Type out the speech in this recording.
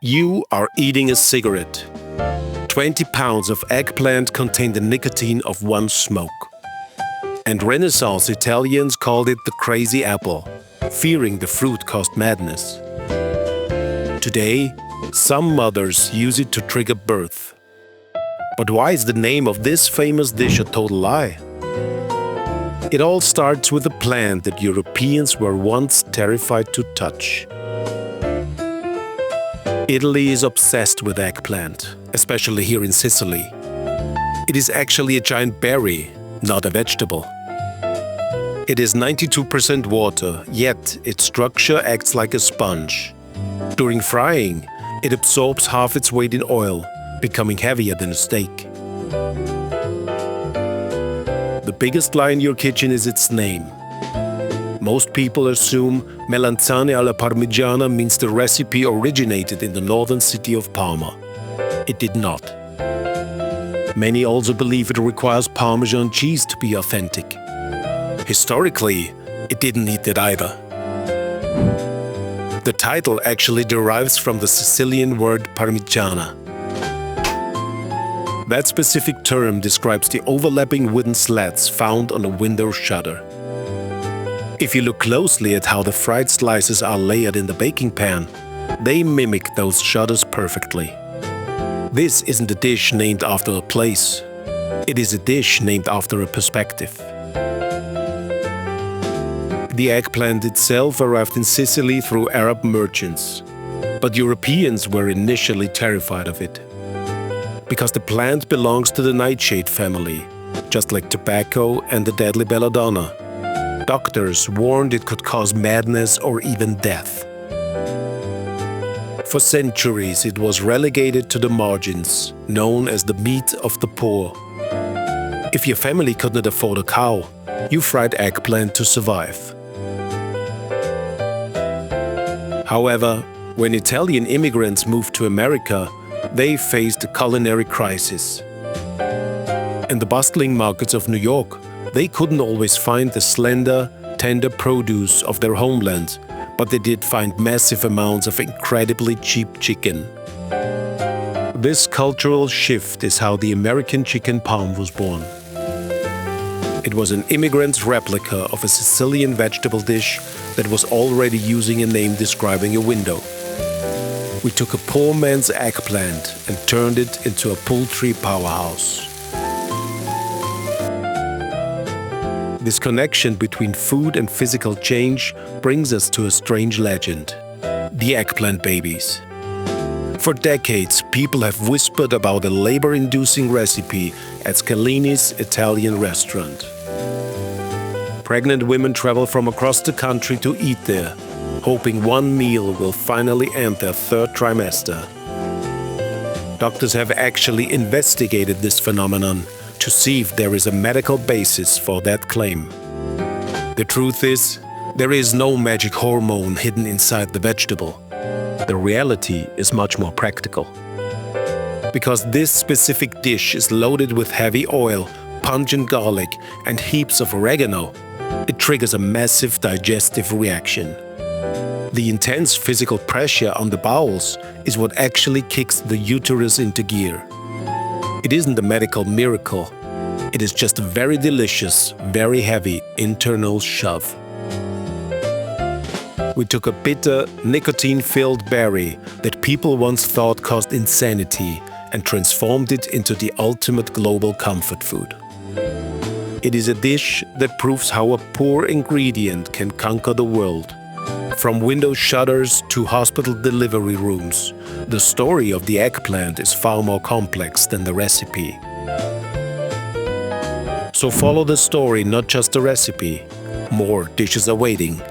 You are eating a cigarette. 20 pounds of eggplant contain the nicotine of one smoke. And Renaissance Italians called it the crazy apple, fearing the fruit caused madness. Today, some mothers use it to trigger birth. But why is the name of this famous dish a total lie? It all starts with a plant that Europeans were once terrified to touch. Italy is obsessed with eggplant, especially here in Sicily. It is actually a giant berry, not a vegetable. It is 92% water, yet its structure acts like a sponge. During frying, it absorbs half its weight in oil, becoming heavier than a steak. The biggest lie in your kitchen is its name. Most people assume melanzane alla Parmigiana means the recipe originated in the northern city of Parma. It did not. Many also believe it requires Parmesan cheese to be authentic. Historically, it didn't need that either. The title actually derives from the Sicilian word Parmigiana. That specific term describes the overlapping wooden slats found on a window shutter. If you look closely at how the fried slices are layered in the baking pan, they mimic those shutters perfectly. This isn't a dish named after a place. It is a dish named after a perspective. The eggplant itself arrived in Sicily through Arab merchants, but Europeans were initially terrified of it. Because the plant belongs to the nightshade family, just like tobacco and the deadly belladonna. Doctors warned it could cause madness or even death. For centuries, it was relegated to the margins, known as the meat of the poor. If your family could not afford a cow, you fried eggplant to survive. However, when Italian immigrants moved to America, they faced a culinary crisis. In the bustling markets of New York, they couldn't always find the slender, tender produce of their homeland, but they did find massive amounts of incredibly cheap chicken. This cultural shift is how the American chicken palm was born. It was an immigrant's replica of a Sicilian vegetable dish that was already using a name describing a window. We took a poor man's eggplant and turned it into a poultry powerhouse. This connection between food and physical change brings us to a strange legend: the eggplant babies. For decades, people have whispered about a labor-inducing recipe at Scalini's Italian restaurant. Pregnant women travel from across the country to eat there, hoping one meal will finally end their third trimester. Doctors have actually investigated this phenomenon to see if there is a medical basis for that claim. The truth is, there is no magic hormone hidden inside the vegetable. The reality is much more practical. Because this specific dish is loaded with heavy oil, pungent garlic, and heaps of oregano, it triggers a massive digestive reaction. The intense physical pressure on the bowels is what actually kicks the uterus into gear. It isn't a medical miracle. It is just a very delicious, very heavy internal shove. We took a bitter, nicotine-filled berry that people once thought caused insanity and transformed it into the ultimate global comfort food. It is a dish that proves how a poor ingredient can conquer the world. From window shutters to hospital delivery rooms, the story of the eggplant is far more complex than the recipe. So follow the story, not just the recipe. More dishes are waiting.